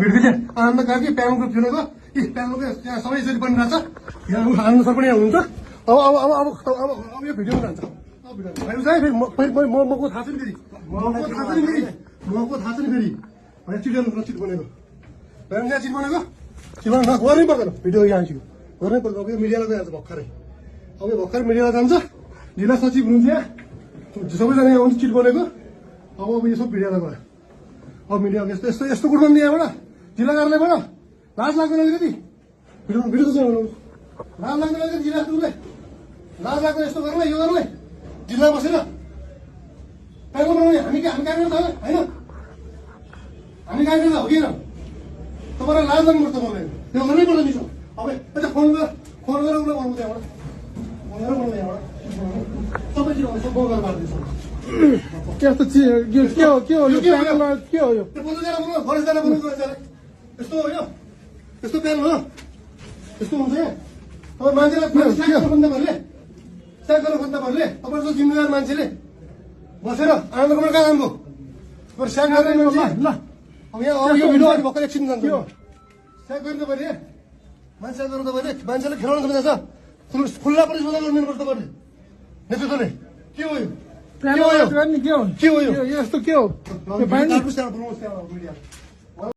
video आनन्द कार्की प्याङको फिल्मको प्याङको त्यहाँ सबै यसरी बनिरहेछ यहाँ आनन्द सर पनि यहाँ हुनुहुन्छ अब यो भिडियो जान्छ मको थाहा छ नि फेरि मको थाहा छ नि फेरि चिट बनेको प्याङ चिट बनेको चिट गर्नै पर्दैन भिडियो यहाँ गर्नै पर्दैन अब यो मिडियालाई जान्छ भर्खरै अब यो भर्खर मिडियामा जान्छ जिल्ला सचिव हुनुहुन्छ यहाँ सबैजना यहाँ आउँछ चिट बनेको अब यो सब मिडियालाई गयो अब मिडिया यस्तो कुरो पनि यहाँबाट जिल्ला कार्यालयबाट लाज लाग्दैन अलिकति भिडियो चाहिँ लाज लाग्दैन अलिकति जिल्ला टुरलाई लाज लाग्दैन यस्तो गर्नलाई यो गर्नलाई जिल्ला बसेर प्याङको बनाउने हामी कार्यकर्ता होइन हामी कार्यकर्ता हो कि तपाईँलाई लाज लाग्नुपर्छ तपाईँलाई त्यो गर्नै पर्छ नि अब यता फोन गरेर उसलाई बनाउनु त्यहाँबाट सबै चिज सब गरेर मारिदिन्छ त्यस्तो के हो यो के हो यो यस्तो हो यो यस्तो प्यान हो यस्तो हुन्छ यहाँ अब मान्छेलाई स्याक गर्नु तपाईँहरूले स्याक गर्नु खोज्दा तपाईँहरूले तपाईँको जिम्मेवार मान्छेले बसेर आनन्द कुमार कहाँ जानुभयो स्याक गर्ने मान्छे ल अब यहाँ यो भिडियो भर्खर एकछिन जान्छ स्याक गर्ने तपाईँले मान्छे गर्नु तपाईँले मान्छेले खेलाउनु खोज्दैछ खुल्ला पनि सोधा गरिदिनुपर्छ तपाईँले नेतृत्वले के हो यो यस्तो के हो